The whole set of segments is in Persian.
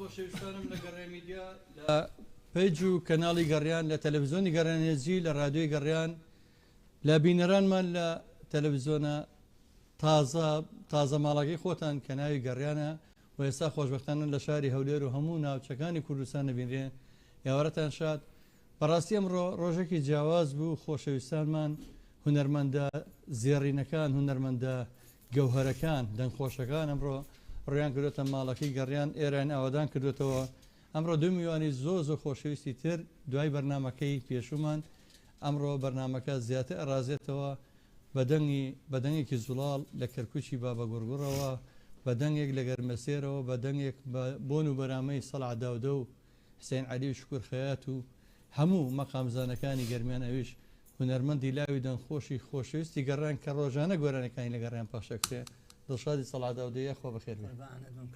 خۆشەویستانم لە گەڕێ میدیا لە پێیج و کەناڵی گەڕیان لە تەلەڤیزۆنی گەڕانێزی لە رادیۆی گەڕیان لە بینەرانمان لە تەلەڤیزۆنە تازە ماڵەکەی خۆتان کە ناوی گەڕیانە و ئێستا خۆشبەختانن لە شاری هەولێر و هەموو ناوچەکانی کوردستان دەبینرێن یاوەڕەتان شاد بەڕاستی ئەمڕۆ ڕۆژێکی جیاواز بوو خۆشەویستانمان هونەرمەندە زێڕینەکان هونەرمەندە گەوهرەکان دەنگخۆشەکان ئەمڕۆ ڕویان کردوتە ماڵەکەی گەڕیان ئێران ئاوادان کردوێتەوە ئەمڕۆ 2 میلیۆنی زۆر خۆشەویستی تر دوای بەرنمەکەی پێشومان ئەمڕۆ بەرنمەکە زیاتر ئەرازێتەوە بەدەنگێکی زوڵاڵ لە کەرکوچی بابە گورگوڕەوە بەدەنگێک لە گەرمەسێرەوە بەدەنگێک بۆن و بەرامەی سەڵع داودە و حسێن عەلی و شکور خەیات و هەموو مەقامزانەکانی گەرمیان ئەویش هونەرمەندی لاوی دەنگخۆشی خۆشەویستی گەڕان کە ڕۆژانە گۆرانەکانی لە گەڕیان پاشەکرێ دڵشادی سەڵع داودەیە خۆ بەخێر بێ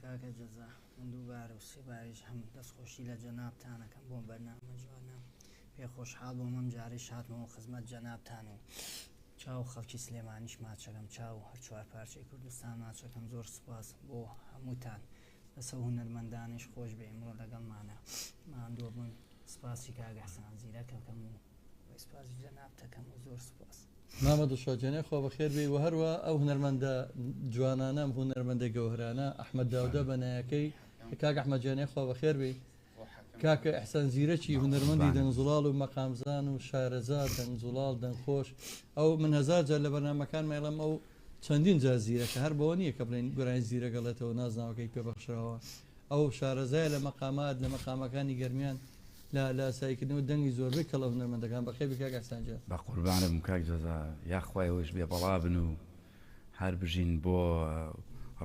کاکە جەزا دووبارە و سێباریش هەم دەستخۆشی لە جەنابتانەکەم بۆ بەرنامە جوانە پێ خۆشحاڵ بۆ مەم جارەی هاتمەوە خزمەت جەنابتان و چاو خەڵکی سلێمانیش ماچەکەم چاو هەر چوار پارچەی کوردستان ماچەکەم زۆر سوپاس بۆ هەمووتان لەسە هونەرمەندانیش خۆش بێ ئێمڕۆ لەگەڵمانە ماندووە بوون سپاسی کاگە حەسەن زیرەکەکەم و سپاسی جەنابتەکەم و زۆر سوپاس محەممەد شاجێنێ خۆ بەخێر بێ و هەروە ئەو هونەرمەندە جوانانە هونەرمەندە گەوهرانە ئەحمەد داودە بەنایەکەی کاک ئەحمەدجانێ خۆ بەخێر بێ کاکە ئەحسان زیرەکی هونەرمەندی دەنگزوڵاڵ و مەقامزان و شارەزاد دەنگزوڵاڵ دەنگخۆش ئەو من هەزار جار لە بەرنامەکان مێڵم ئەو چەندین جار زیرەکە هەر بەوە نییە کە بڵێن گۆرانی زیرە گەڵێتەوە نازناوەکەی پێبەخشراوە ئەو شارەزای لە مەقامات لە مەقامەکانی گەرمیان لە سایکردنەوە دەنگی زۆربەی کەڵە هونەرمەندەکان بەخێبی کاک ئەحسانجا بە قوربانم کاک جەزا یاخوای ئەوش بێ بەڵا بن و هەر بژین بۆ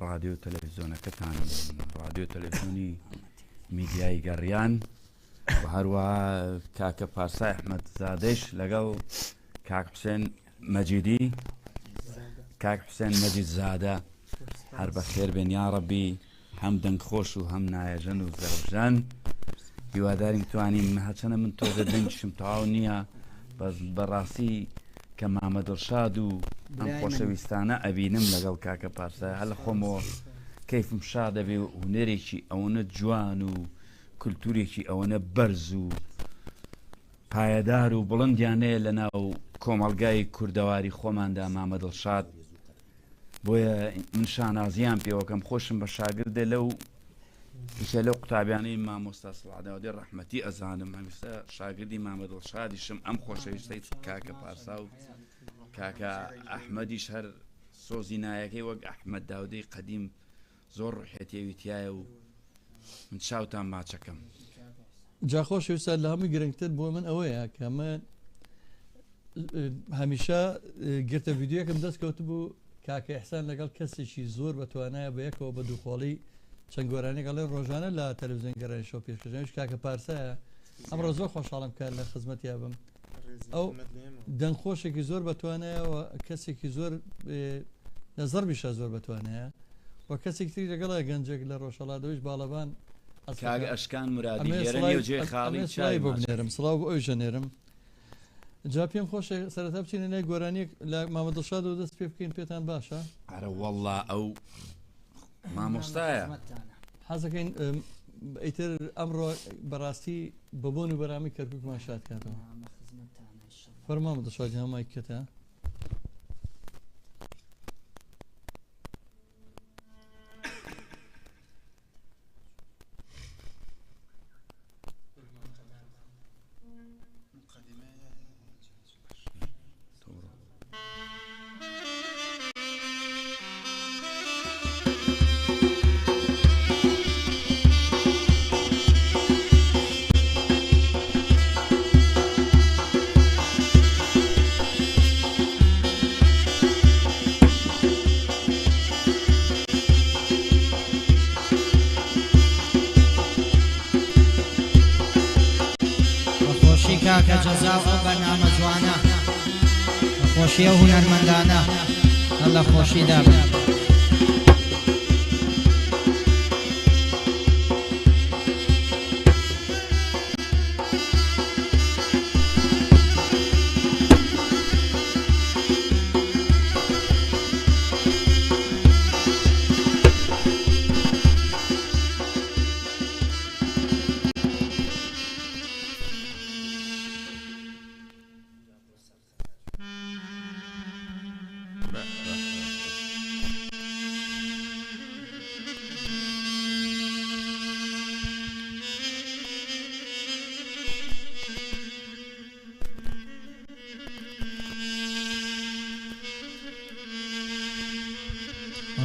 ڕادیۆ و تەلەڤیزۆنەکەتان ڕادیۆ تەلەڤیزۆنی میدیای گەڕیان و هەروەها کاکە پارسای ئەحمەد زادەش لەگەڵ کاک حوسێن مەجیدی کاک حوسێن مەجید زادە هەر بەخێر بێن یا ڕەبی هەم دەنگخۆش و هەم نایەژەن و زەربژان هیواداریم توانین هەچەنە من تۆزە دەنگشم تەواو نییە بەڕاستی کە مامە دڵشاد و ئەم خۆشەویستانە ئەبینم لەگەڵ کاکە پارسای هەر لە خۆمەوە کەیفم شا دەبێ و هونەرێکی ئەوەنە جوان و کولتورێکی ئەوەنە بەرز و پایەدار و بڵندیانەیە لە ناو کۆمەڵگای کوردەواری خۆماندا مامە دڵشاد بۆیە من شانازیان پێوەکەم خۆشم بە شاگردە لەو ئیشە لەو قوتابیانەی مامۆستا سڵعاداودی ڕەحمەتی ئەزانم هەمیشە شاگردی مامە دڵشادیشم ئەم خۆشەویستەی کاکە پارسا و کاکە ئەحمەدیش هەر سۆزی نایەکەی وەک ئەحمەد داودەی قەدیم زۆر ڕوحێتیەوی تایە و من چاوتان ماچەکەم جاخۆش ویستا لە هەمووی گرنگتر بۆ من ئەوەیە کە من هەمیشە گرتە ڤیدیۆکەم دەستکەوت بوو کاکە ئەحسان لەگەڵ کەسێکی زۆر بەتوانایە بە یەکەوە بە دووخۆڵی چەند گۆرانێک گەڵێ ڕۆژانە لە تەلەڤیزیۆن گەڕانی شەو پێشکەشەوەش کاکە پارسایە ئەمڕۆ زۆر خۆشحاڵم کار لە خزمەتیا بم ئەو دەنگخۆشێکی زۆر بەتوانایەوە کەسێکی زۆر لە زەربیشە زۆر بەتوانەیە و کەسێک تری لەگەڵە گەنجێک لە ڕۆژهەڵاتەوەیش باڵەبان کاگە ئەشکان مرادی لێرەنی و جێ خاڵی چای بۆ بنێرم سڵاو بۆ ئەوی ژەنێرم جا پێم خۆشە سەرەتا بچینە لای گۆرانیەک لە مامە دڵشاد و دەست پێ بکەین پێتان باشە ئەرە وەڵڵا ئەو مامۆستایە حەزەکەین ئیتر ئەمڕۆ بەڕاستی بەبوون و بەرامی کەرکووکمان شاد کاتەوە فەرما مامە دڵشاد هەمای کەتە کاکە جەزا و بەرنامە جوانە خۆشیە و هونەرمەندانە هەڵە خۆشیدا بن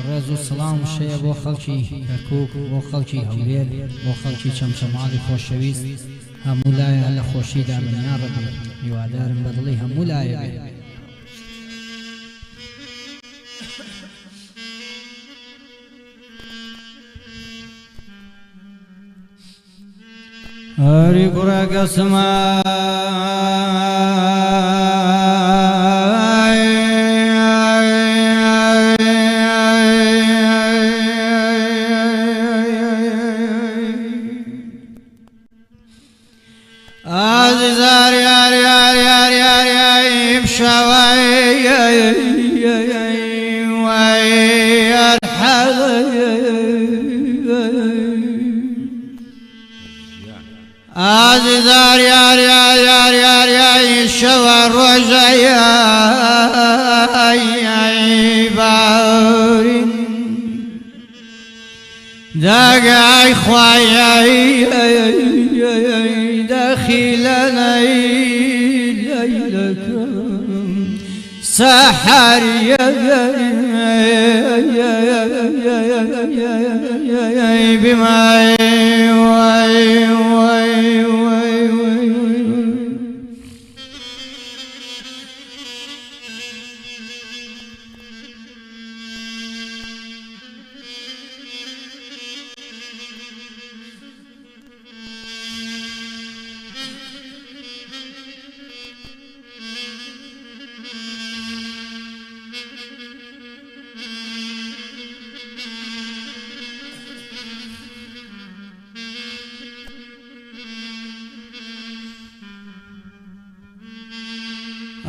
ڕێز و سڵام شەیە بۆ خەڵکی کەرکووک بۆ خەڵکی هەولێر بۆ خەڵکی چەمچەماڵی خۆشەویست هەموو لایە لە خۆشیدا منیا ڕەبێت هیوادارم بەدڵی هەموو لایە بێت هەری کوڕەکە عزیزار یار یار یار یار یار شوای وای ارحل عزیزار یار یار یار یار یار شوا روزای باورین داغای خوای داخلنا ليلكم سحر بما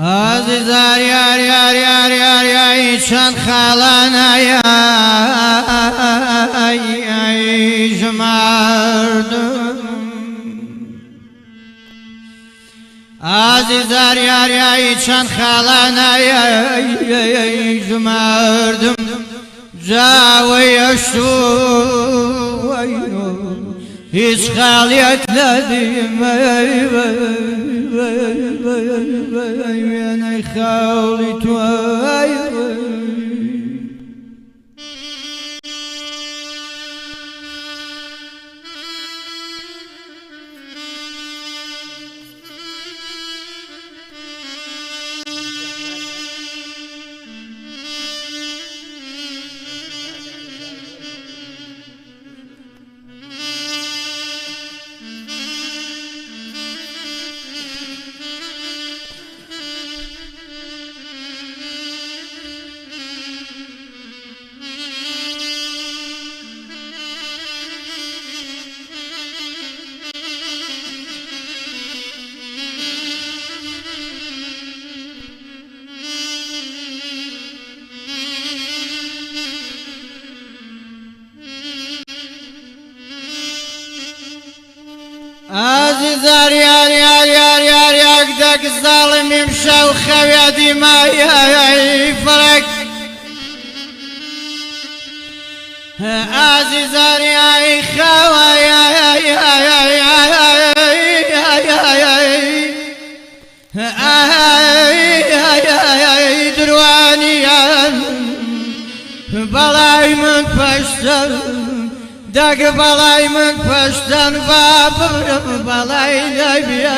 عزیزار یار یار یار یار یار چند خالانه ای جمردم عزیزار یار یار چند خالانه ای جمردم جاویشتو هیچ خالیت ندیم ويني خاولي تواي عزیزار یار یار یار یار یار دک ظالمی مشى وخويادي ما يفرق عزیزار یار خوای دروانیان بەڵای من پەشتن دەگ بەڵای من پەشتن بابڕم بەڵای نەبیە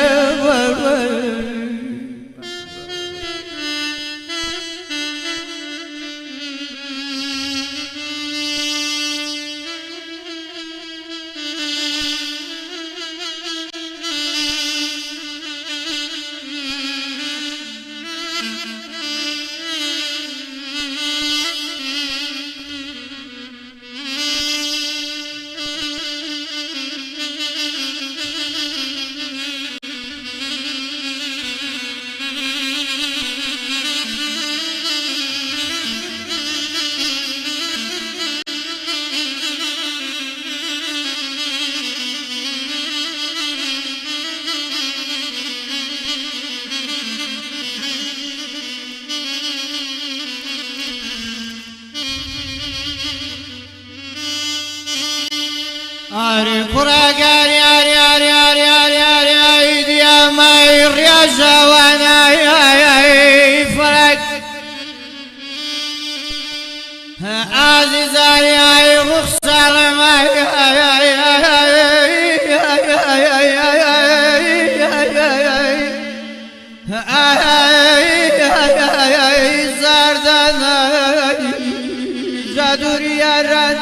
Ari puragar yar yar yar yar yar yar diya mai riazawana ay farak عزیزای رخسارم جادوریاران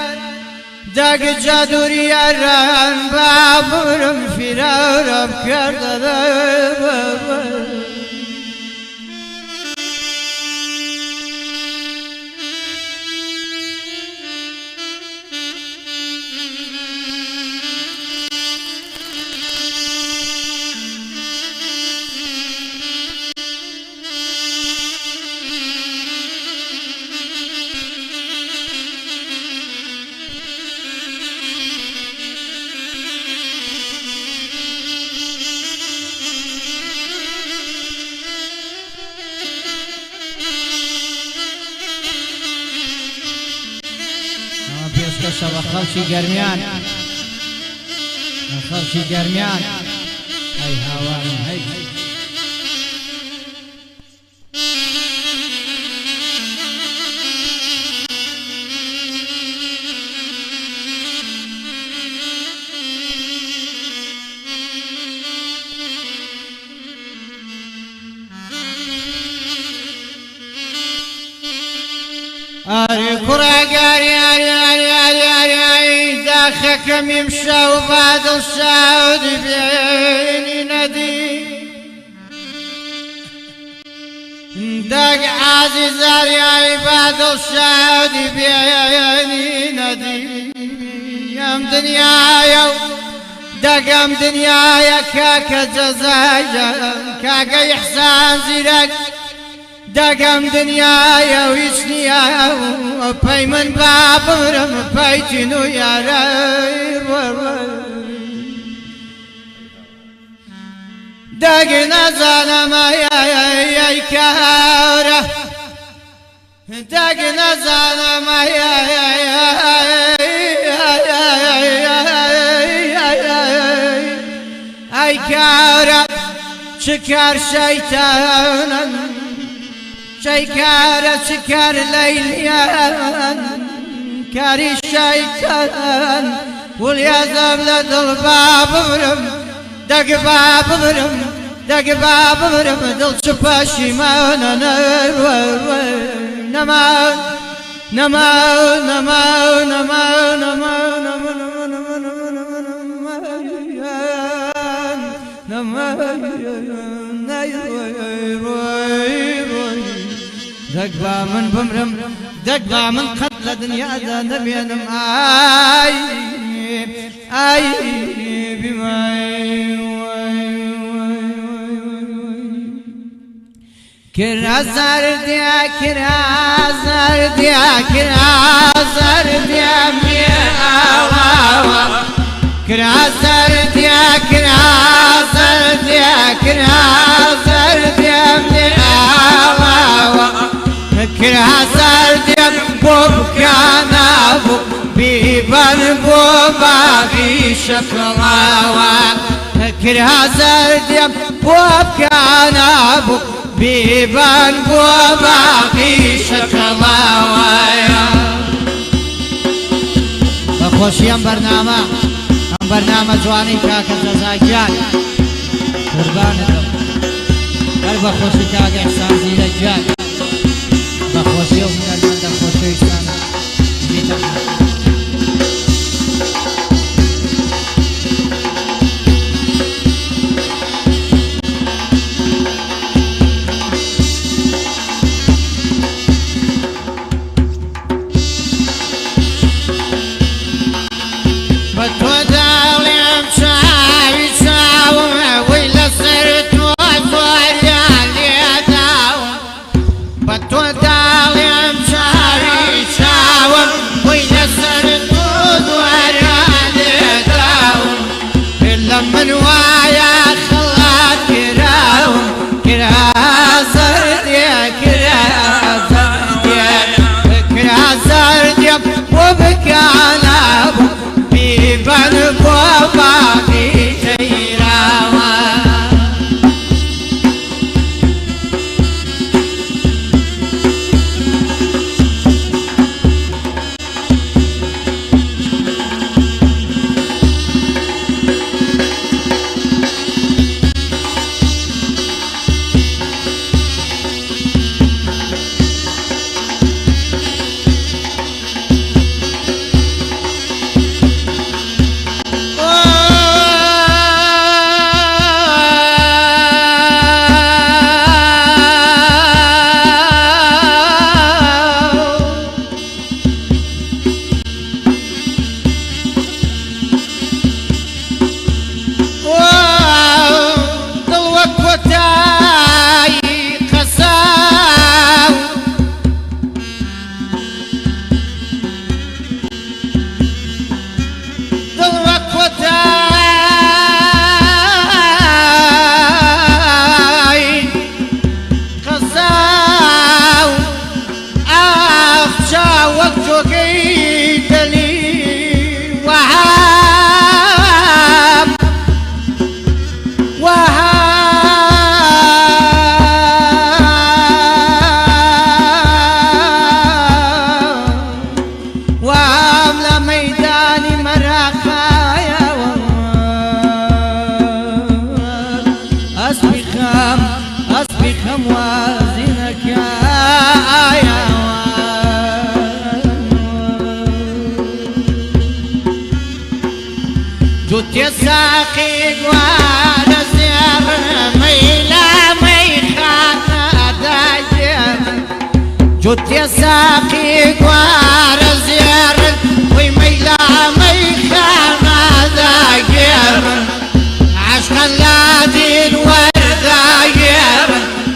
دگ جادوریاران بابرم فرارم کردن پێشکەشە بە خەڵکی گەرمیان خەڵکی گەرمیان ئەی هاوارم هەی ئاری کوڕاگاری داخەکەم ئیمشە و بادڵ شاودی بێنی نەدی دەگ عازیزاریای بادڵ شاودی بێنی نەدی ئەم دنیایە و دەگەم دنیایە کاکە جەزایە کاکە ئیحسان زیرەک دەگەم دنیایە و هیچ نییە پەی من با بڕم پەیتین و یارەی دەگ نەزانەمە یای کارە دەگ نەزانەمە ئەی کارە چ کار شەیتانە شيكارة شكار ليليان كاري شيطان واليا زبلة الباب برم دق باب برم دق باب برم دل شباشي ما نما نما نما نما نما نما نما دقبا من بمرم دقبا من قتل دنيا دا نبينم آي بماي كرازار ديا كرازار ديا كرازار ديا مياوا كرازار ديا كرازار ديا كرازار ديا مياوا كرازار ديا بوبكانا بيبان بوباغي شكلاوا كرازار ديا بوبكانا بيبان بوباغي شكلاوا بخوشي ام برنامه جواني كاكا جزاجان قربانكم هل بخوشي كاكا احسان زيلجان بخوشي ومن المندى خوشي احسان جوتي ساقي قوار زير ميلا ميخانا داير جوتي ساقي قوار زير وميلا ميخانا داير عشق الذي الورداير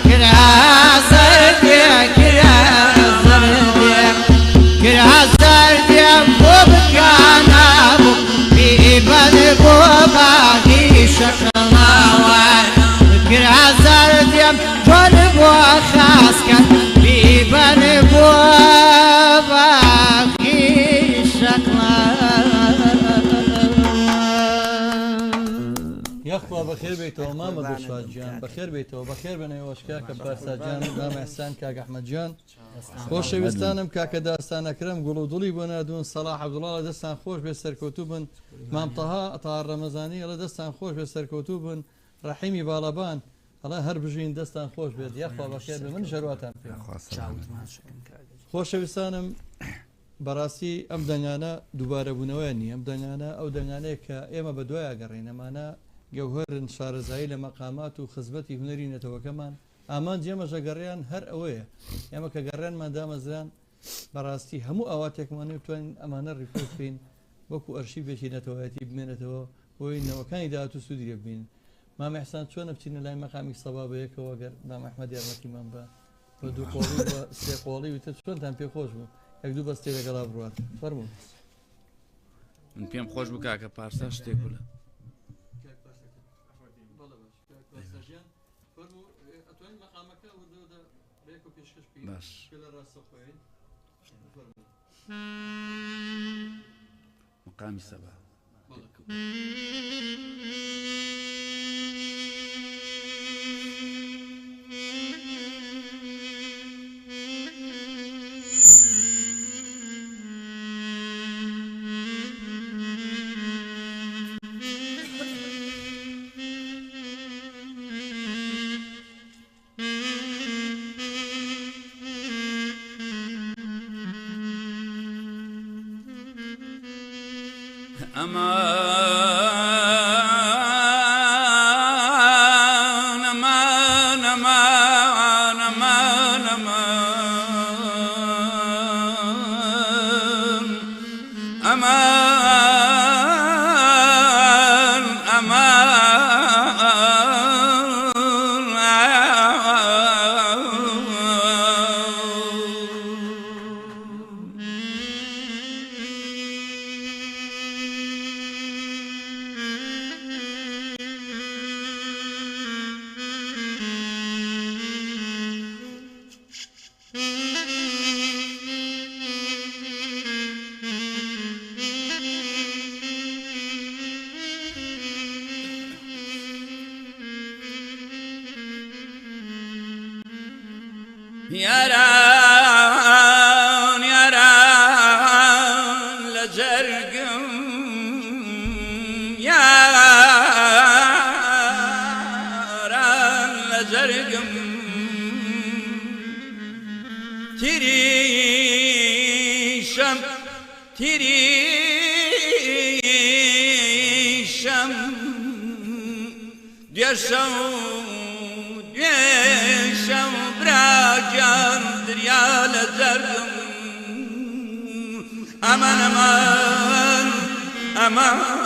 كرها زردي كرها زردي كرها زردي بوبكانا بيبان بوباهي شكلاوان كرها زردي جون بوخاسكا بيبان بوباهي شكلاوان یخوا بەخێر بیتەوە مامە دڵشادگیان بەخێر بیتەوە بەخێر بنەوەشکا کە بارساجان مام ئەحسان کاک ئەحمەدجان خۆشەویستانم کاکە داستانەکرم گوڵ و دڵی بۆ نادوون سەلاح عەبدوڵڵا لە دەستان خۆش بێ سەرکەوتوو بن مام تەها تاهەر ڕەمەزانی لە دەستان خۆش بێ سەرکەوتوو بن ڕەحیمی باڵەبان ئەڵێ هەر بژین دەستان خۆش بێت یخوا بەخێر بێ من ژەرواتان پێ خۆشەویستانم بەڕاستی ئەم دەنگانە دووبارە بوونەوەی نیە ئەم دەنگانە ئەو دەنگانەیە کە ئێمە بە دوای ئەگەڕێنەمانە گەوهرن شارەزایی لە مەقامات و خزمەتی هونەری نەتەوەکەمان ئامان جێمەژە گەڕیان هەر ئەوەیە ئێمە کە گەڕێنمان دامەزران بەڕاستی هەموو ئاواتێکمانێ بتوانین ئەمانە ڕیپۆرت بکەین وەکو ئەرشیڤێکی نەتەوەیەتی بمێنێتەوە بۆی نەوەکانی داهات و سوودی ببین مام ئەحسان چۆنە بچینە لای مەقامی سەبا بەیەکەوە گەر مام ئەحمەد یارمەتیمان بە بە دوو قۆڵی بە سێ قۆڵی وتە چۆنتان پێخۆش بوو یەک دوو بەستێ لەگەڵا بڕات فەرموو من پێم خۆش بوو کاکە پارسا شتێک بوو لە باش مقامی سەبا ياران ياران لجرقم ياران لجرقم تريشم تريشم ديشم ديشم براجان دريا لزرم أمان أمان أمان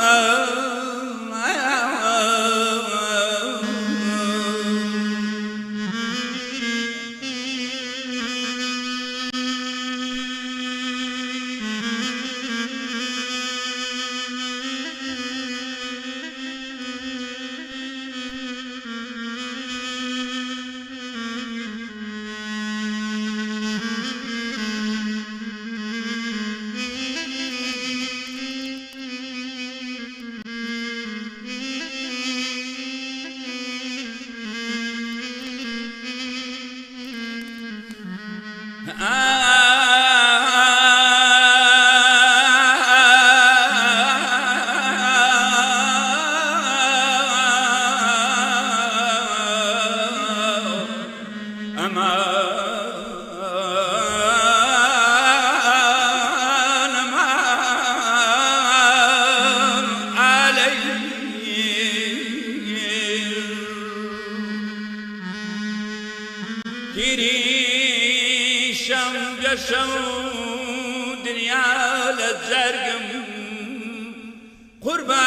قربان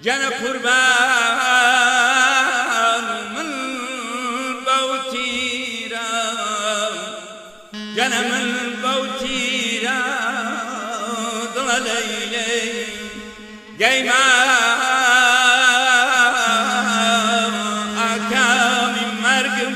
جانا قربان من بوتيرا جانا من بوتيرا ضلالي جايما أكامي مرقم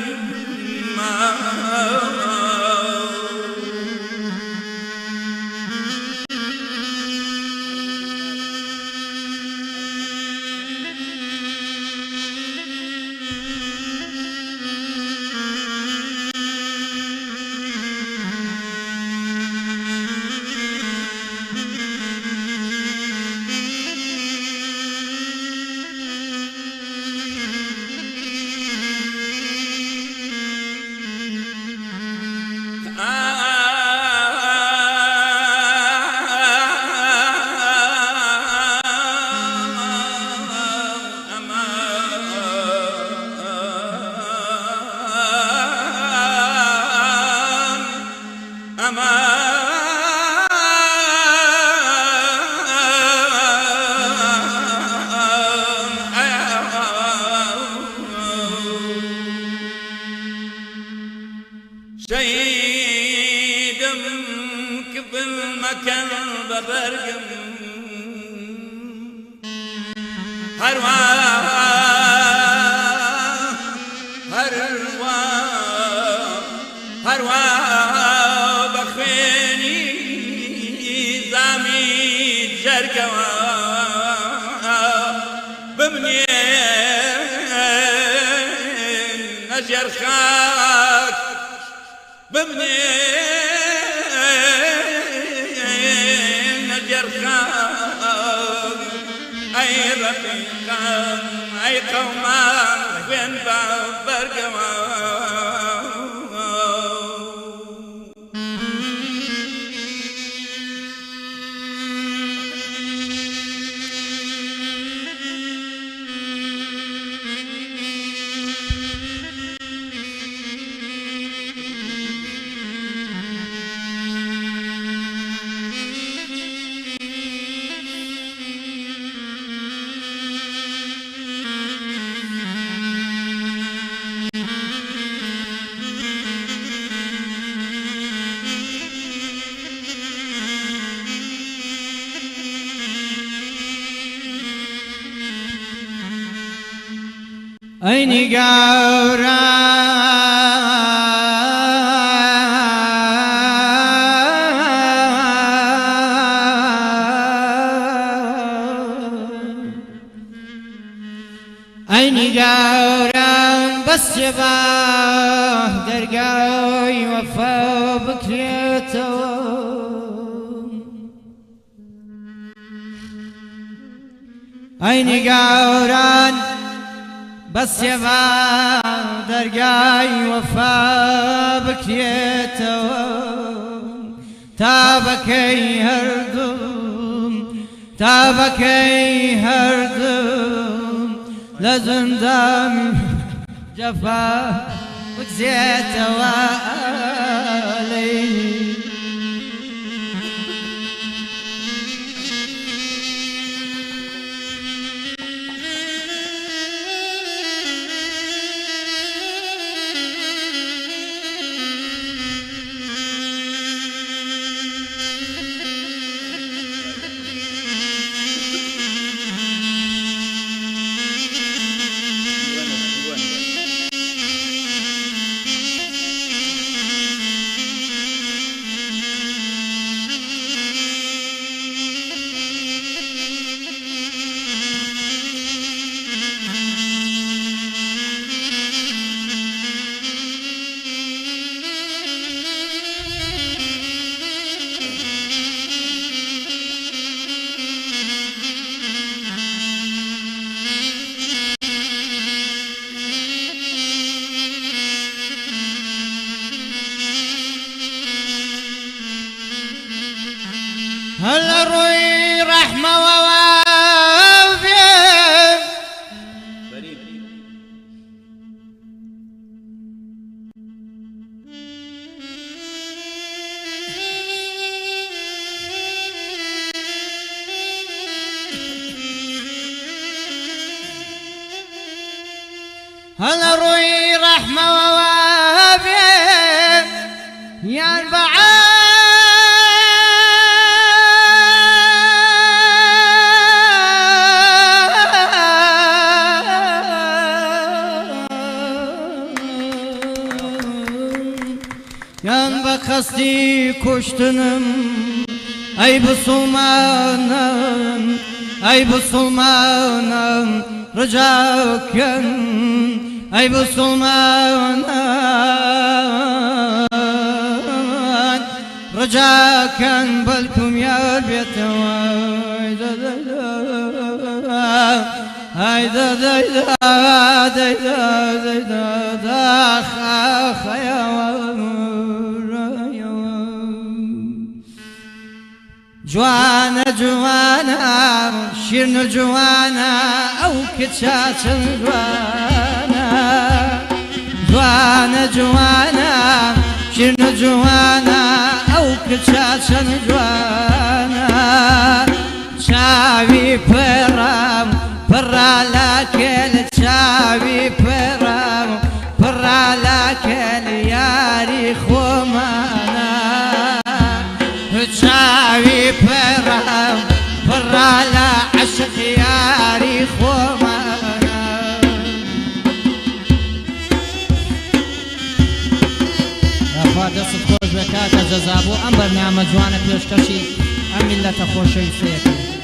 شهيدم كفل مكان ببرقم هروا هروا هروا بخيني زامي جرقوا بمنين نجر خاك بمنين نجر خاك أي رفيقا أي قوما وين برقما أين قورا أين قورا بس شباه درقاي وفا بكريتو أين قوران بس يبا درقاي وفا بكيتو تابكي هردم تابكي هردم لزندم جفا بكزيتو علي هلا روي رحمة ووافية هلا روي رحمة ووابي يا yan bakasti koştunum ay Müslümanım ay Müslümanım rıcakken ay Müslümanım rıcakken belkum yar biyetevay hayda dayda dayda dayda da khayawan جوانا جوانا شيرن جوانا أو كتشاتن جوانا جوانا جوانا شيرن جوانا أو كتشاتن جوانا شاوي برام برا لكل شاوي برام برا لكل ياري خومانا شاوي برام برا لا عشق ياري خومانا رفا دست خوش بكاتا جزابو ام برنامج جوانا پیشکشی ام ملت خوشوی سیکی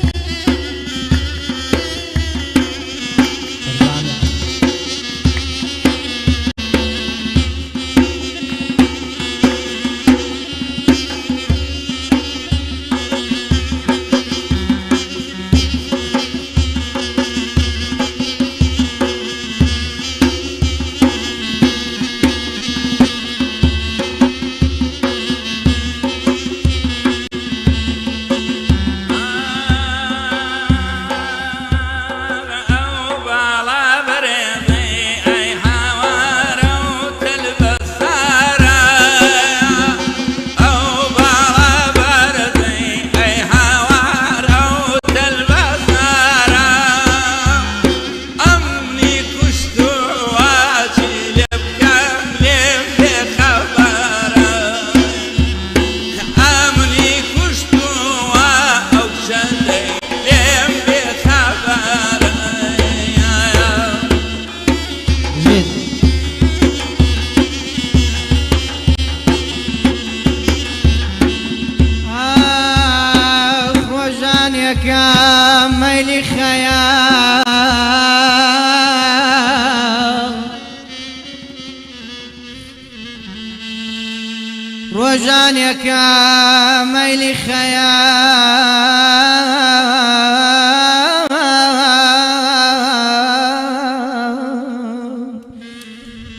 ميلي خيال روجانك ميلي خيال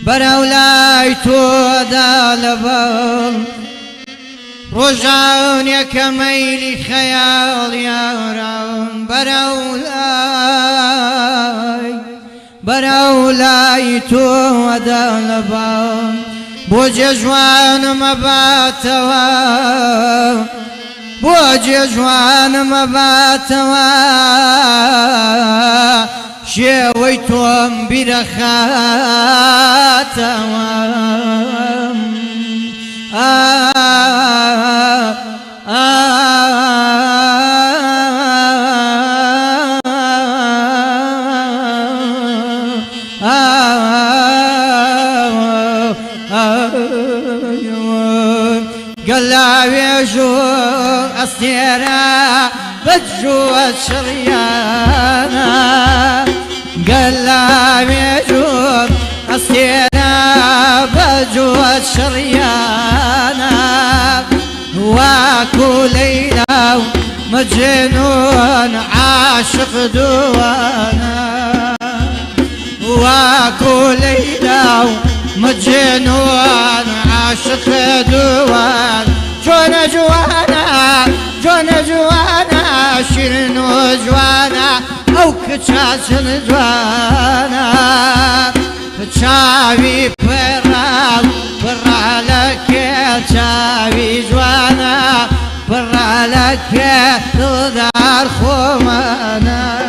براولاي تودالبم رجعونك ميلي خيال يا رب براولاي تودالبم بوججوان مباتوا بوججوان مباتوا شويتهم برخاتهم قلاوي جو أستيرا بجو الشريانا قلاوي جو أستيرا بجو الشريانا واكو ليلى مجنون عاشق دوانا واكو ليلى مجنون عاشق دوان جوانا جوانا جوانا جوانا شيرين وجوانا او كتشاشن جوانا شاوي برام برا لك شاوي جوانا برا لك تدار خومانا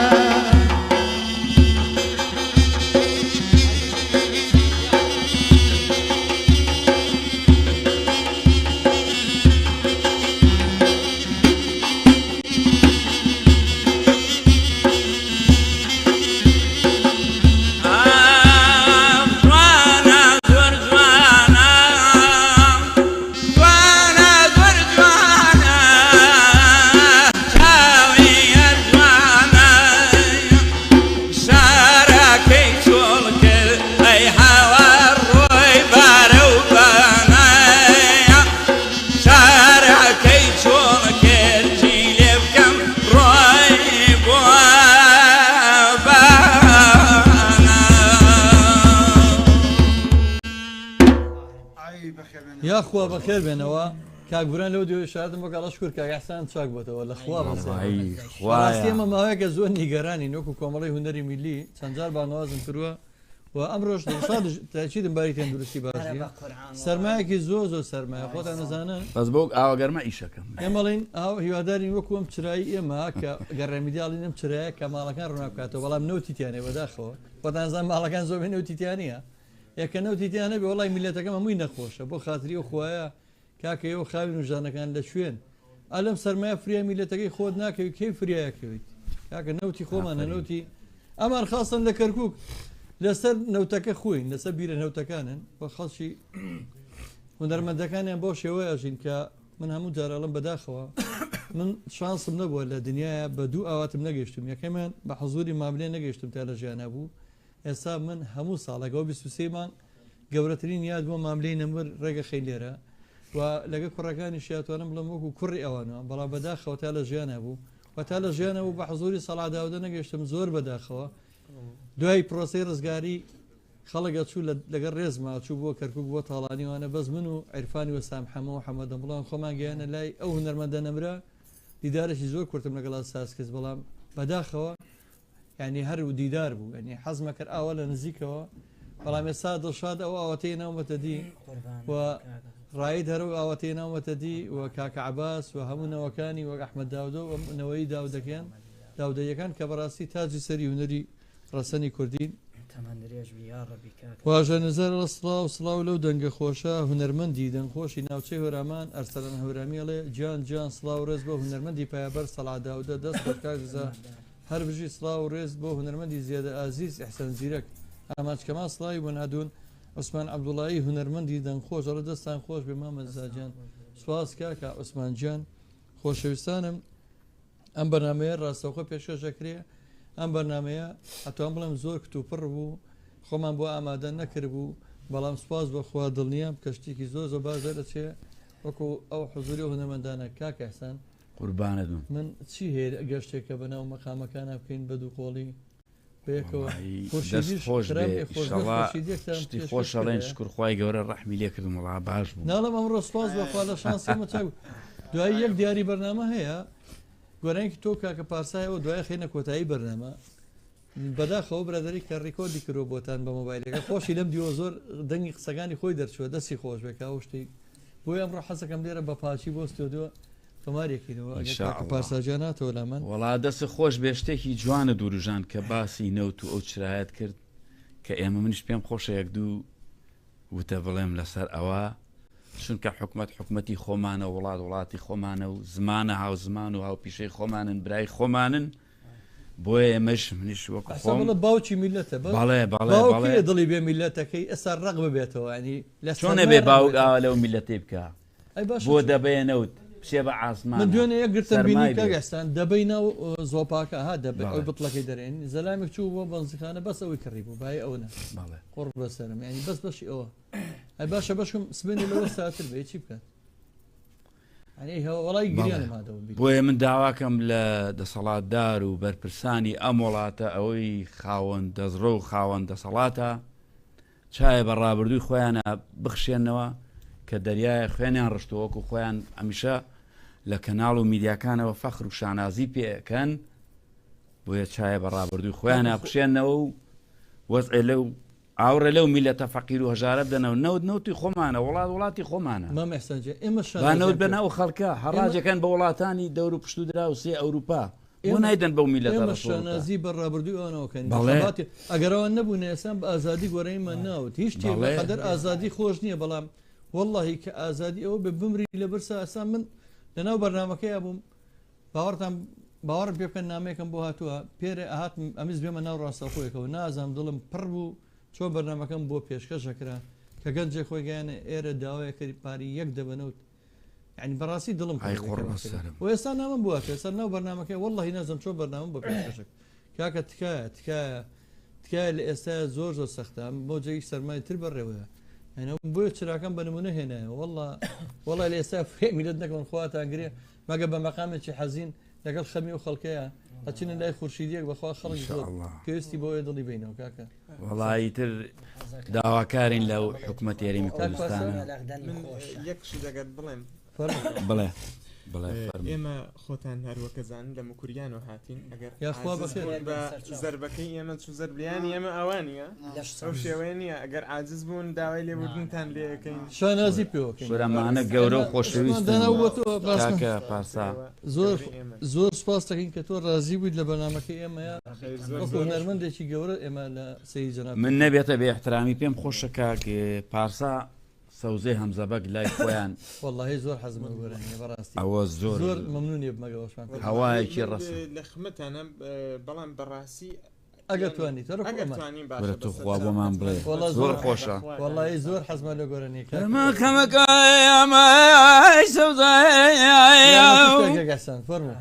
یاخوا بەخێر بێنەوە کاکبران لەو دوێ شادم بۆ گەڵەشکر کاگەحسان چاک بۆتەوە لە خوا بەڕاستی ئێمە ماوەیەکە زۆر نیگەرانی نۆکو کۆمەڵی هونەری میلی چەند جار بانەوازم کردووە و ئەمڕۆژ تاچیدم باری تەندروستی باشی سەرمایەکی زۆر سەرمایە خۆتان نەزانن بەس بۆ ئاوەگەرمە ئیشەکەم ئێمەڵین ئاو هیوادارین وەکوم چرایی ئێمە کە گەڕێمیدیاڵی نم چرایە کە ماڵەکان ڕووناکاتەوە بەڵام نەوتیتیانێ بەداخەوە خۆتانزان ماڵەکان زۆر نەوتیتیانە یەکە نەوتیتیانە بێ وڵی میلەتەکەم هەمووی نەخۆشە بۆ خاتری و خوایە کاکە ئێوە خاوی نوژانەکان لە شوێن ئەلم سەرمایە فریا میلەتەکەی خۆت ناکەوی کەی فریایەکەویت کاکە نەوتی خۆمانە نەوتی ئەمان خاستن لە کەرکک لەسەر نەوتەکە خوین لەسەر بیرە نەوتەکانن بە خەڵکی هونەرمەندەکانیان بۆ شێوەیە ئەژین کە من هەموو جارەڵم بەداخەوە من شانسم نەبووە لە دنیاە بە دوو ئاواتم نەگەشتم یەکەمان بە حەزوری ماملێ نەگەشتم تا لە ژیانە بوو ئێستا من هەموو ساڵێکەوە 23 مانگ گەورەترین یاد بۆ ماملەی نەمر ڕێگە خەی لێرە و لەگە کوڕەکانی شیاتوانم بڵم وەکو کوڕی ئەوانەوە بەڵام بەداخەوە تا لە ژیانە بوو و تا لە ژیانە بوو بە حەزوری سەڵاداودە نەگەشتم زۆر بەداخەوە دوای پرۆسی ڕزگاری خەڵگە چوو لەگەر ڕێزما چوو بۆ کەرکک بۆ تاڵانیوانە بەس من و عیرفانی وەسام حەمەوە حەمەدە بڵام خۆمان گەیانە لای ئەو هونەرمەندە نەمرا دیدارێکی زۆر کورتم لەگەڵا ساسکەس بەڵام بەداخەوە ینی هەر و دیدار بوو ینی حەزمە کرد ئاوە لە نزیکەوە بەڵام ێستا دڵشاد ئەو ئاوەتەی ناومەتە دی و ڕاید هەرو ئاوەتەی ناومەتە دی و کاکە عەباس و هەموو نەوەکانی وەک ئەحمەد داودە و نەوەی داودەکەیان داودەیەکان کە بەڕاستی تاجی سەری هونەری ڕەسەنی کوردین واژە نزار لە سڵاو سڵاو لەو دەنگە خۆشە هونەرمەندی دەنگخۆشی ناوچەی هۆرامان ئەرسەلەن هەورامیڵێ گیان گیان سڵاو ڕێز بۆ هونەرمەندی پایەبەر سەڵاداودە دەست بەکارزە هەر بژی سڵاو ڕێز بۆ هونەرمەندی زیادە ئازیز ئەحسەن زیرەک ئاماچکەما سڵاوی بۆ نادون عوسمان عەبدوڵایی هونەرمەندی دەنگخۆش ئەڵە دەستان خۆش بێ مامەزاجان سواز کاکە عوسمانجان خۆشەویستانم ئەم بەرنامەیە ڕاستەوخۆ پێشکەشەکرێ ئەم بەرنمەیە ئەتوان بڵم زۆر کتوپڕ بوو خۆمان بۆ ئامادە نەکرد بوو بەڵام سپاس بەخوا دڵنیام کەشتێکی زۆر زۆر باش دەچێ وەکو ئەو حزوری و هونەرمەندانە کاکە ئەحسان قوربانەدون من چی هەیە گەشتێکە بەناو مەقامەکانە بکەین بە دوو قۆڵی بەیەکەوە شتی خۆشەڵێن شکرخوای گەورە ڕەحمی لێ کردم وڵا باش بوو ناڵم ئەمڕۆ سپاس بەخوا لە شانسیمە چاو دوای یەک دیاری بەرنامە هەیە گۆرانکی تۆ کاکە پارسایەوە دوای خێنە کۆتایی بەرنامە بەداخەوە برادری کە ڕیکۆردی کردۆ بۆتان بە مۆبایلەکە خۆشی لەم دیوە زۆر دەنگی قسەکانی خۆی دەرچووە دەستی خۆش بێکا شتی بۆی ئەمڕۆ حەزەکەم لێرە بە پاچی بۆ ستۆدیۆ تۆمارێکینەوە پارساجاناتەوە لە من وڵا دەست خۆش بێ شتێکی جوانە دوورژان کە باسی نەوت و ئەو چرایەت کرد کە ئێمە منش پێم خۆشە یەک دوو وتە بڵێم لەسەر ئەوە چونکە حکومەتی خۆمانە وڵاتی خۆمانە و زمانە هاو زمان و هاوپیشەی خۆمانن برای خۆمانن بۆیە ئێمەش منیش وەکو خۆم باوکی میلەتە بەڵێ دڵی بێ میلەتەکەی ئێستا ڕق ببێتەوە ینی چۆنە بێ باوک ئاوا لەو میلەتەی بکە بۆ دەبێ نەوت پشێ بە ئاسمان من دوێنێ یەک گرتم بینی کاگەستان دەبەی ناو زۆپاکە ها دەبێ ئەوی بتڵەکەی دەرێن زەلامێک چوو بۆ بەنزیخانە بەس ئەوەی کڕی بوو بای ئەوە قڕ بەسەرم ینی بەس بەشی ئەوە ئەی باشە بەشم سبێنی لەوە ساتر بێ چی بکات وڵی گریانمادەوە بۆیە من داواکەم لە دەسەڵاتدار و بەرپرسانی ئەم وڵاتە ئەوەی خاوەن دەزڕۆ و خاوەن دەسەڵاتە چایە بە ڕابردووی خۆیانە بخشێنەوە کە دەریای خوێنیان ڕشتەوەکو خۆیان ئەمیشە لە کەناڵ و میدیاکانەوە فەخر و شانازی پێکەن بۆیە چایە بە ڕابردووی خۆیانە بخشێنەوە و وەزعێ لەو ئاورە لەو میلەتە فەقیر و هەژارە بدەنەوە نەوتی خۆمانە وڵاتی خۆمانە بانەوت بەناو خەڵکە هەڕاجەکەن بە وڵاتانی دەور و پشت و درا و سێ ئەوروپا بۆ نایدەن بەو میلەتە شانازی بە ڕابردوویەوەکەن ئەگەرەوە نەبوو نێسان بە ئازادی گۆرەیمە ناوت هیچ قەدەر ئازادی خۆش نییە بەڵام واللهی کە ئازادی ئەوە بە بمری لە برسا ئەسان من لەناو بەرنامەکەی بووم باوەڕم پێ بکەن نامەیەکەم بۆ هاتووە پێرە ئاهات ئەمیز بێمە ناو ڕاستەخۆیەکەوە نازانم دڵم پڕ بوو چۆن بەرنامەکەم بۆ پێشکەشەکرا کە گەنجێ خۆی گەیانە ئێرە داوایە کردی پاری یەک دەبنەوت یعنی بەڕاستی دڵم و ئێستا نامم بووە ئێستا ناو بەرنامەکەی واللهی نازم چۆن بەرنامە بۆ پێشکەشەک کاکە تکایە لە ئێستا زۆر سەختە بۆ جێی سەرمای تر بەڕێوەیە بۆیە چراکەم بە نمونە هێنایە والله لە ئێستا فێمیلت نەکەن خواتان گرێ مەگە بە مەقامێکی حەزین لەگەڵ خەمی و خەڵکەیە ئەچینە لای خورشیدیەک بەخوا خەڵک زۆر الله پێویستی بۆ دڵی بینەوە کاکە وڵی تر داواکارین لەو حکوومەت یاریمی کاک کوردستانە لەغدانی خۆش یەکشی دەگەت بڵێم فەرموو. بڵێ بڵێ فەرموو. ئێمە خۆتان هەروەکەزان لە مکوریان و هاتین ئەگەر یاخوا عاجز بەخێر. بوون بە زربەکەی ئێمە چ زربیانی ئێمە ئەوانە ئەو شێوەیە نیە ئەگەر عاجز بوون داوای لێبوردنتان لێەکەین شانازی پێوەکەین برامانە گەورە و خۆشەویستن کاکە پارسا زۆر سپاس دەکەین کە تۆ ڕازی بوویت لە بەنامەکەی ئێمەیە وەکو هونەرمەندێکی گەورە ئێمە لە سەیی جەناب من نەبێتە بێ احترامی پێم خۆشە کاکێ پارسا سەوزەی هەمزەبەک لای خۆیان واللهی زۆر حەزمە گۆرانیە بەڕاستی ئەوە زۆر زۆر مەمنونی بمەگەڵشان هەوایەکی ڕەسە لە خمەتانە بەڵام بەڕاستی ئەگەر توانیت ئەگەر توانین بەرە تو خوا بۆمان بڵێ والله زۆر زۆر خۆشە واللهی زۆر حەزمە لە گۆرانیەکە گەسان فەرموو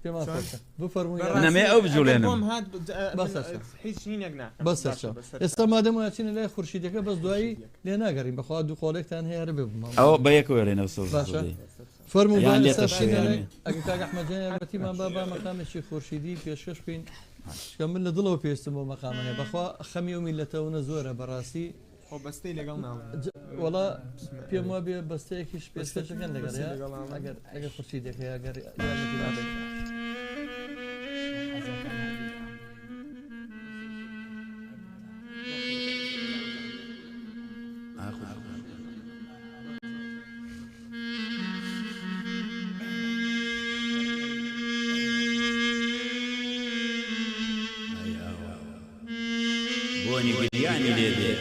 پێمان خۆشە بفەرمووی نەمێ ئەو بجوڵێنم هیچ نینێک ناکەم بەسەرچە ئێستا مادەم چینە لای خورشیدەکە بەس دوایی لێ ناگەڕین بەخوا دوو خۆڵێکتان هەیە بێ بمان ئەو بە یەکەوە لێنە سەوز باشە فەرموو یان ئێستا لێتە شوێنێ. ئەگە کاک ئەحمەدجان یارمەتیمان با مەقامێکی خورشیدی پێشکەش بکەین کە من لە دڵەوە پێویستم بۆ مەقامە هەیە بەخوا خەمی و میلەتەوەنە زۆرە بەڕاستی خۆ بەستەی لەگەڵ ناوە وڵا پێم وە بێ بەستەیەکیش پێشکەشەکەن لەگەڵ ئەگەر خورشیدێک هەیە ئەگەر بۆنی گریانی لێبێ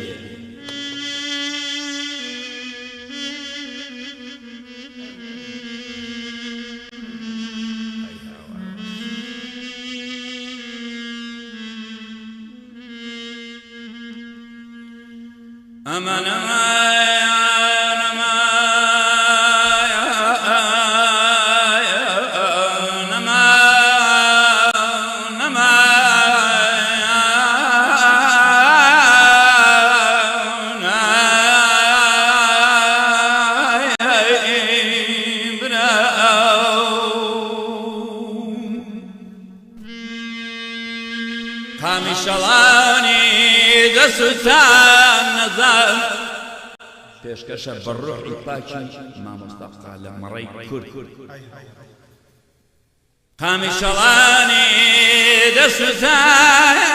أمان قامی شەڵانی دەسووتان نەزان پێشکەشە بەڕۆحی پاکی مامۆستاقا لە مەڕەی کورد قامی شەڵانی دەسووتان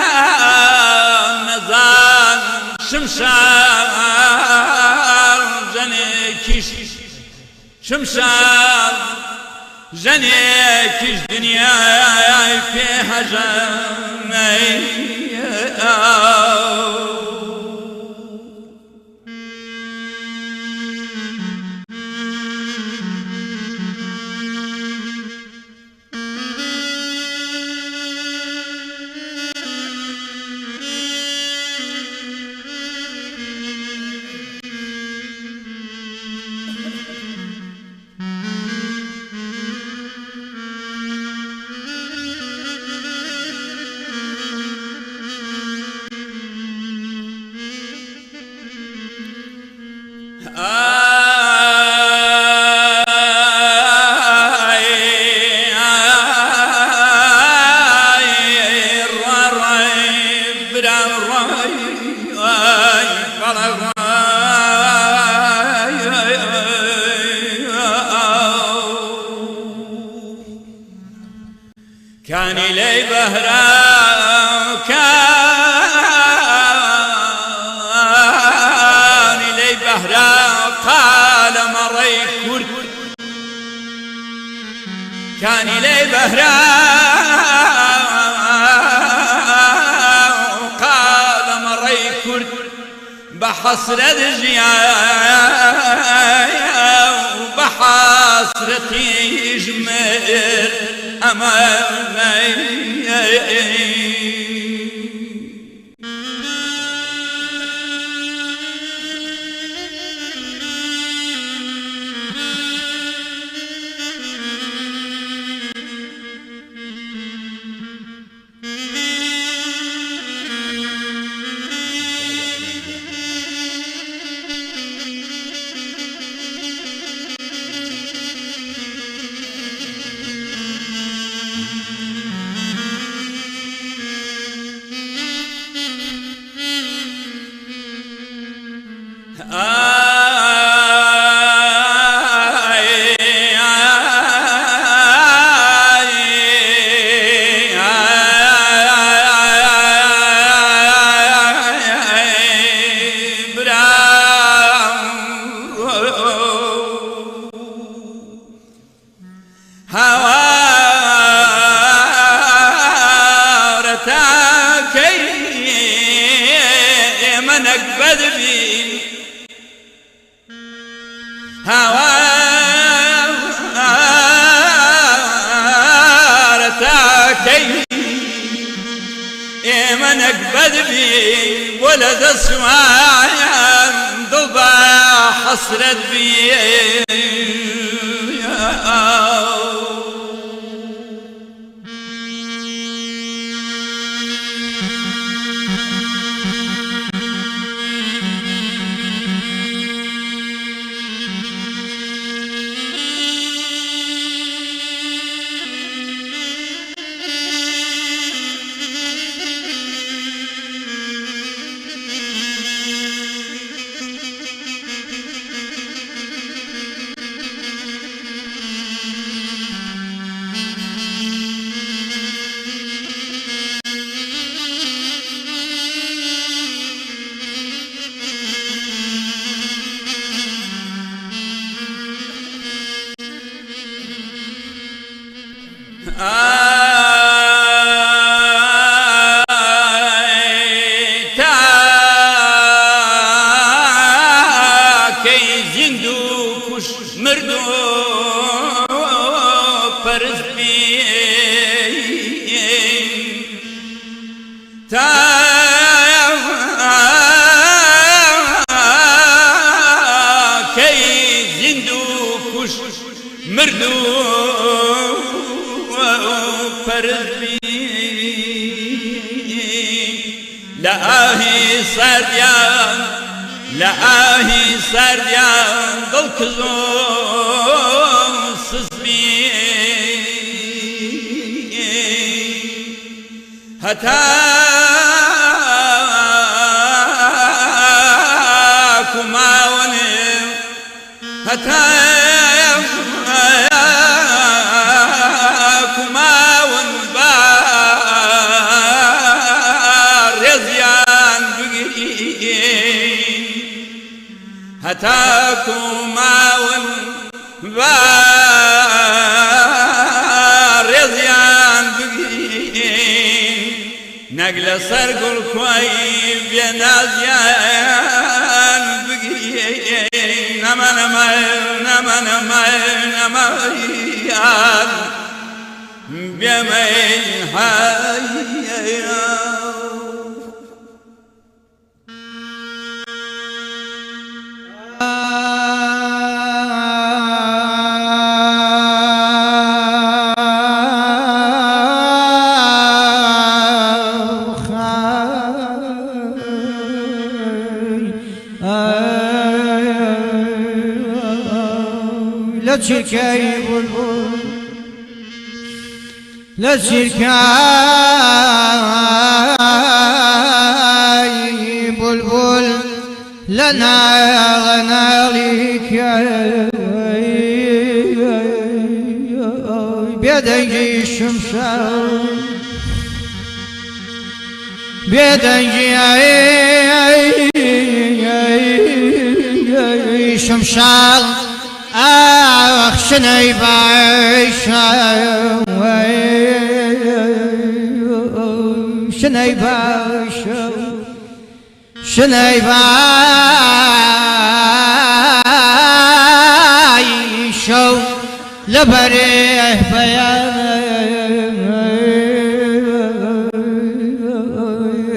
نەزان شمشار ژەنێکیش شمشار ژەنێکیش دنیای پێ هەژەنەی كاني لي بهرا كاني لي بهرا قال مري كرد كاني لي بهرا قال مري كرد بحسرة جيا بحسرتي جمر أمامي هاوارەتاکەی ئێمە نەکبەت بین هاوارەتاکەی ئێمە نەکبەت بین بۆ لە دەسوایان دڵ بە حەسرەت بین تاکەی زیند و کوش مرد و پەرست بین تاکەی زیند و کوش مرد و پەرست بین لە ئاهی سەردیان لە ئاهی سەردیان دڵکز و سز بین هەتاکو ماوەنێ هەتاکو ماون با ڕێزیان بگرین هەتاکو ماون با ڕێزیان بگرین نەک لەسەر گوڵکۆی بێنازیان بگرین نەمەیان بێمەی حەیە لچرکای بلبل لچرکای بلبل لناغنالیک بیدنگی شمشار بیدنگی شمشار شنای باشا شنای باشا شنای باشا لبره بیان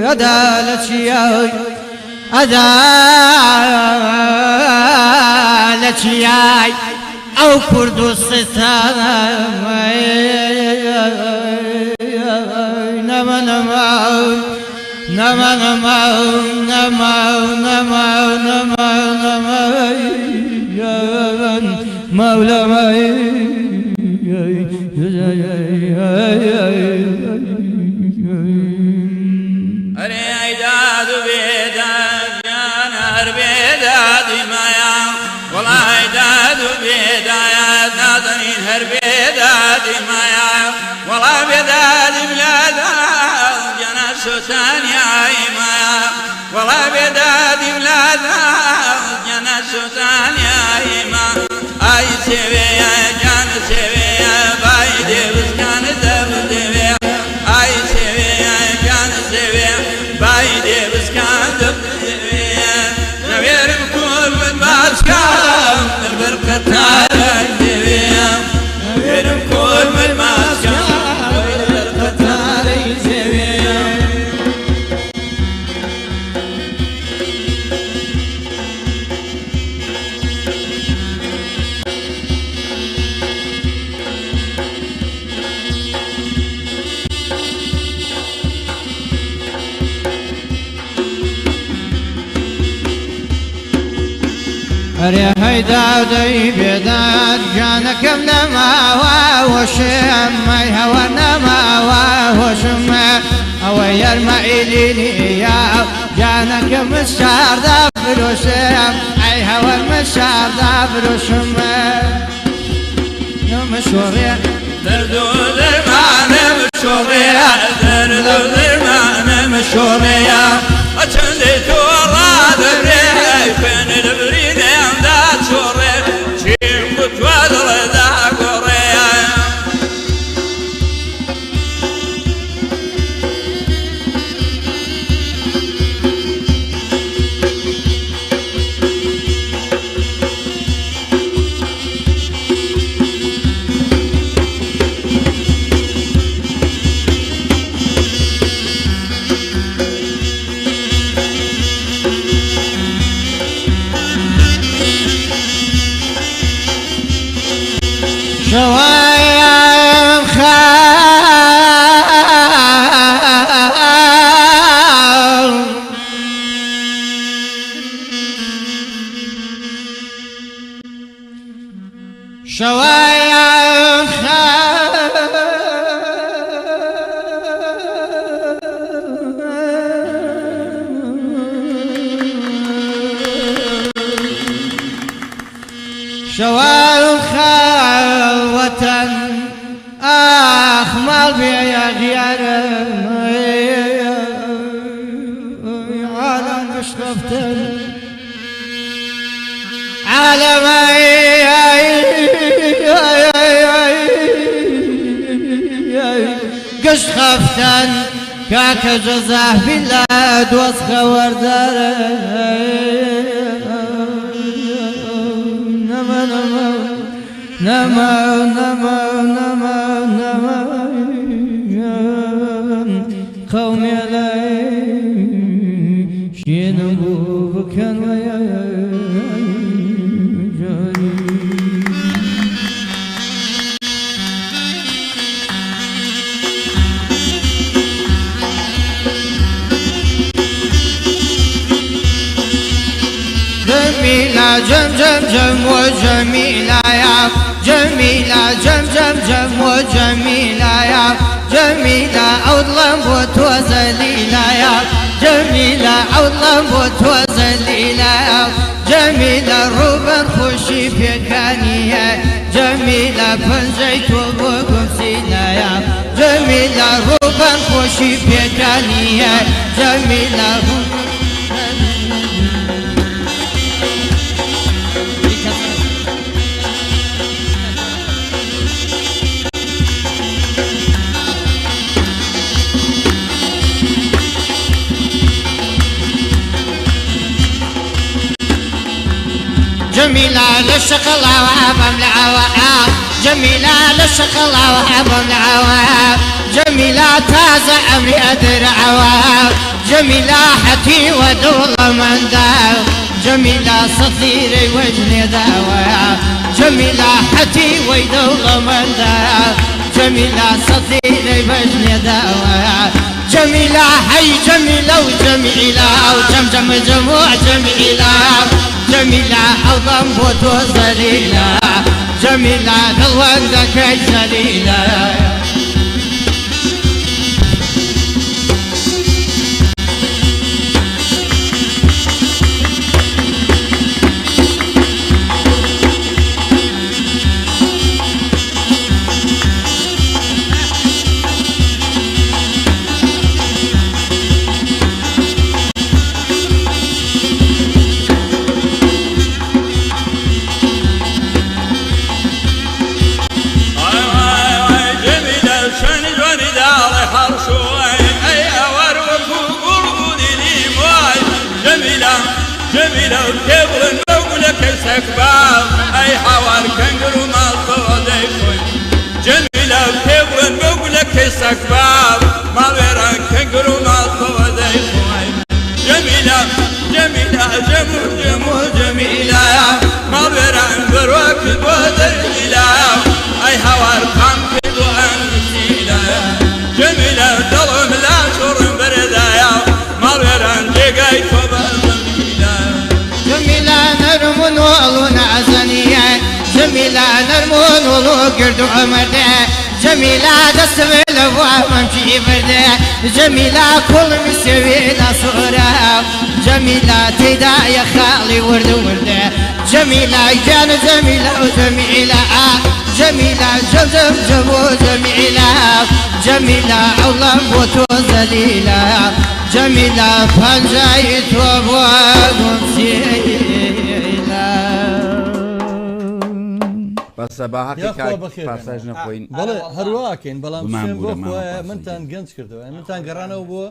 عدالتی عدالتی او کردستان نما نما نما نما نما نما نما نما مولا ارے ایداد بیداد جان هر بیدادی مایا ولا ایداد بیداد نادنین هر بیدادی مایا ولا بیدادی بلادا جانا سوتانی آئی مایا ولا بیدادی بلادا جانا سوتانی آئی ما آئی سویا جان سویا داودي بيداد جانكم نما وشم هوا نما وشم او يرمى إليني يا جانكم الشعر دافروشم اي هوا المشعر دافروشم مشوريا دردو درمان مشوريا دردو درمان مشوريا أتندي تورا دبري فين البريد يمداد شوري شيم بتوادر ذا قريا شوايا خال شوايا خال شوايا خال وطن أخمال بيا غيار عالم مشرفتن عالم قش خفتن كاك جزاه بلاد وسخ وردار نما نما نما نما قومي علي شينبو بكن ويا جميلة جم جم جم وجميلة يا جميلة جم جم جم وجميلة يا جميلة عود لمبوت وزليلة يا جميلة عود لمبوت وزليلة يا جميلة روبن خوشي بيكانية جميلة بنجيت وبوكم سيلة يا جميلة روبن خوشي بيكانية جميلة جميلة للشقلا وعبم العواء جميلة للشقلا وعبم العواء جميلة تازع أمري أدر عواء جميلة حتي ودولة من داو جميلة صديري وجني داوى جميلة حتي ودولة من داو جميلة صديري وجني داوى جميلة حي جميلة وجميلة وجمجم جموع جميلة جميلة حضن بوت وزليلة جميلة دلوندك زليلة جميلة وكبر نقولك سكباب أي حوار كنقرو ما صودي خوي جميلة وكبر نقولك سكباب ما غيرك كنقرو ما صودي خوي جميلة جميلة جمو جمو جميلة ما غيرك بروك بودر إله أي حوار كم كدو أنسيلة جميلة ظلم لا شر بردايا ما غيرك جيقاي كبر جميلة نرمون والون عز ولو قردو عمرده جميلة دستم لوام في برده جميلة كل مسوينا صورة جميلة تدا يا خالي ورد ورده جميلة جان جميلة وجميلة جميلة جمجم جمو جميلة جميلة علم بوتو زليلة جميلة فنجايت وابواب سيلة بەسە با حەقی پاساژ نەخۆین بەڵێ هەروواکەین بەڵام بمان شوێن بۆ بوو لە خۆیە ماڵ منتان گەنج کردەوە منتان گەڕانەوە بۆ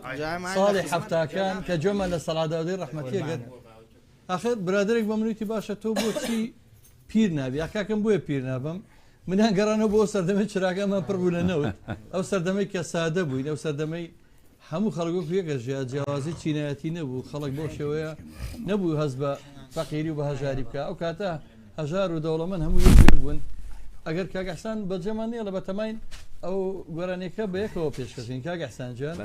ساڵی حەفتاکان کە جۆمە لە سەڵادەودەی ڕەحمەتیە گەر ئاخر برادێک بە منوتی باشە تۆ بۆچی پیر نابی ئاکاکەم بۆیە پیر نابم منیان گەڕانەوە بۆ سەردەمەی چراگەمان پڕ بوو لە نەوت ئەو سەردەمەی کە سادە بووین ئەو سەردەمەی هەموو خەڵک یەکە ژیا جیاوازی چینایەتی نەبوو خەڵک بۆ شێوەیە نەبوو هەست بە فەقیری و بە هەژاری بکە ئەو کاتە هەژار و دەوڵەمەند هەموو یەک بوون ئەگەر کاگەحسان بەجێمان نیە لە بەتەماین ئەو گۆرانێکە بە یەکەوە پێشکەشین کاگەحسان جان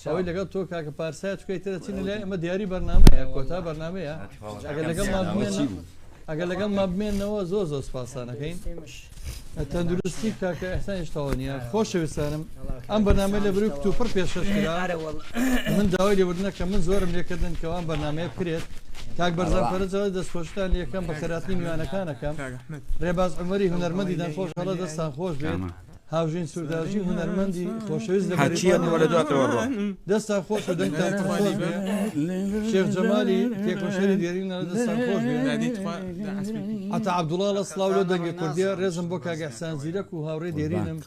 ئەوەی لەگەڵ تۆ کاکە پارسای چکەی ترە چینە لای ئەمە دیاری بەرنامەیە کۆتا بەرنمەیە ئەگەر لەگەڵ ما بمێنەوە زۆر زۆر سپاسانەکەین تەندروستی کاکە ئەحسان هێشتاوە نیە خۆشەویستانم ئەم بەرنامە لە بروک تو پڕ پێشکەشکرا من داوای لێبوردنەکە من زۆرم لێکردن کەوان بەرنمەیە بکرێت کاک بەرزان فەرجەوە دەستخۆشتان یەکەم بە خێراتنی میوانەکانەکەم ڕێباز عومەری هونەرمەندی دەنخۆش هەڵە دەستان خۆش بێت هاوژین سووداژی هونەرمەندی خۆشەویست دەستان خۆش و دەنگتان خۆش بێت شێخ جەمالی تێکۆشەری دیێرینە دەستان خۆش بێت ئەتا عەبدوڵڵا لە سڵاو لە دەنگە کوردیە ڕێزم بۆ کاک ئەحسان زیرەک و هاوڕێی دیێرینم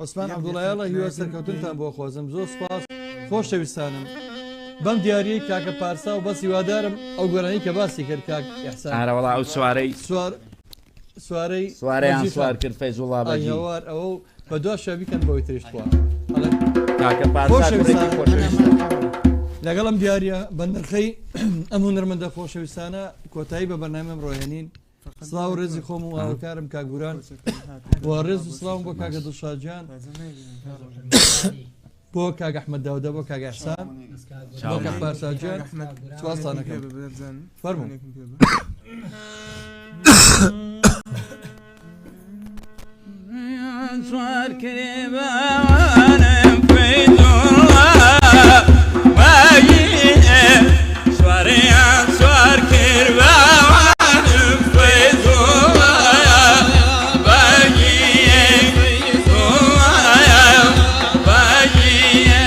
عوسمان عەبدوڵڵایەڵە هیوا سەرکەوتنتان بۆ خۆزم زۆر سپاس خۆشەویستانم بەم دیارەی کاکە پارسا و بەسی وادارم ئەو گۆرانی کە باسی کرد کاک ئەحسان ئارەوەڵا ئەو سوارەی سوارەیان سوار کرد فەیزوڵڵا بەجی هەوار ئەوە بە دوا شەبیکەن بۆی تریش بووە کاکە پارسا لەگەڵم دیارە بە نرخەی ئەم هونەرمەندە خۆشەویستانە کۆتایی بە بەرنامەم ڕۆهێنین سڵاو ڕێزی خۆم و هاوکارم کاگوران و ڕێز و سڵاوم بۆ کاکە دڵشادجان بۆ کاک ئەحمەد داودە بۆ کاک ئەحسان بۆ کاک پارساجان سواسانەکەم فەرموو سوار کێبانم فەیزوڵڵا باگیێ سوارەیان سوار کرد باوانم فەیزوڵڵا باگیێ فەیزوڵڵا باگیێ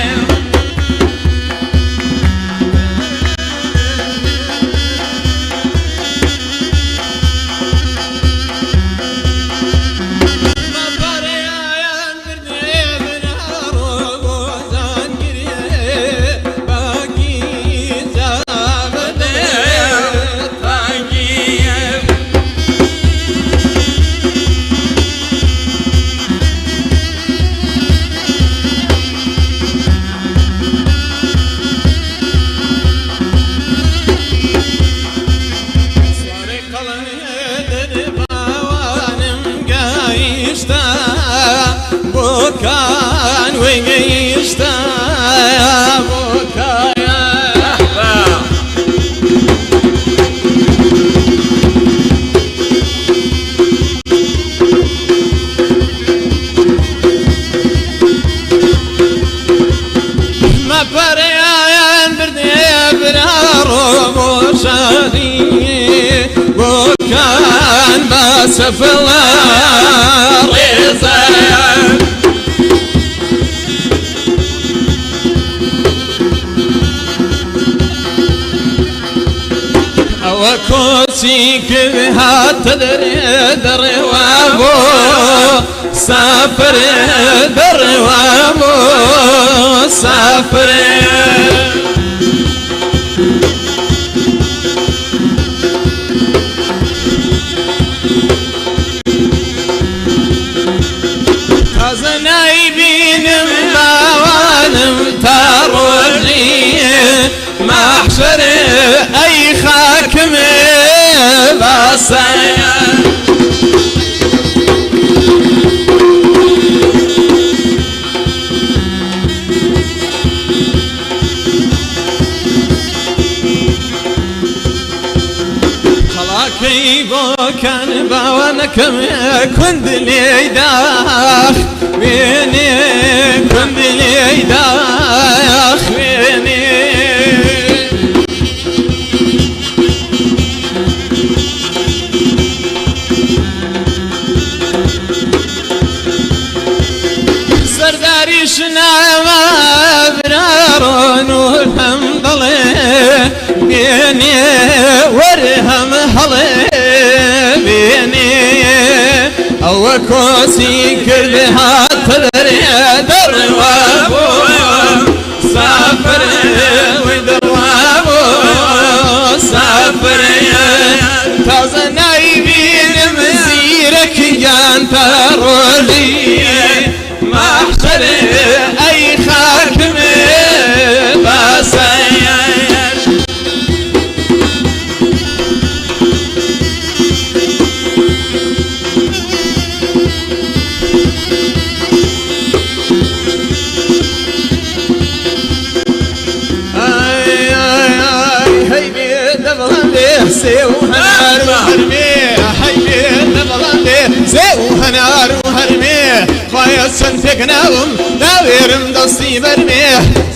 سفلا ريزا وكوسي كذا تدري دري وابو سافر دري وابو سافر نايبينم باوانم تارولي محشر اي خاكم باصايا خلاكي بو كان باوانكم كنت لي داخ ويني كنت لي داخ ويني سرداري شناما برارون والهم ضلي بيني ورهم هلي بيني او كوسي كلها تدري دروابو سافر ودروابو سافر تازا نايبين مسيرك يان ترولي محشر اي خاكم باسير سيوها نار وهرمي حيبي نبضندي سيوها نار وهرمي خايا سنتك ناوم داويرم دستي برمي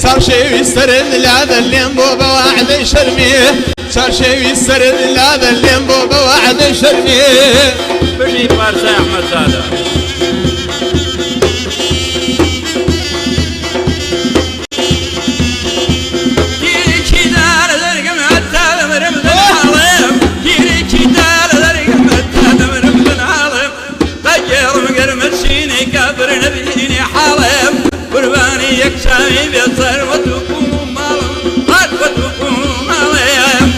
صار شي يسترد لهذا الليمبو بوعد شرمي صار شي يسترد لهذا الليمبو بوعد شرمي بني بارسا احمد ساده يكشاي بيصير وتقوم مالهم قد وتقوم مالهم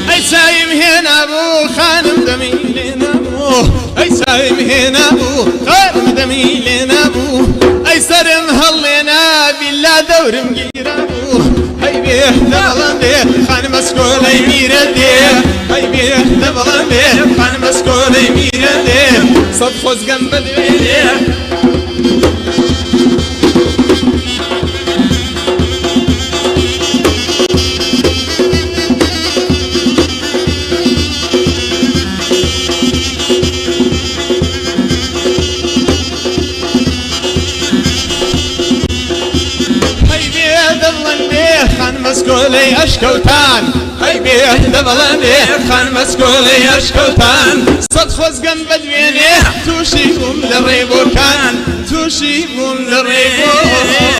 اي سايم هنا ابو خانم دميلين ابو اي سايم هنا ابو خانم دميلين ابو اي سرم هلينا بالله دورم جيرابو هاي بيه دبلندي خان مسكول اي ميردي هاي بيه دبلندي خان مسكول اي ميردي صد خوز جنب البيدي مسكولي اشكوتان هاي بيه دبلندي خان مسكولي اشكوتان صد خوز جنب البيدي توشي قوم للريبو كان توشي قوم للريبو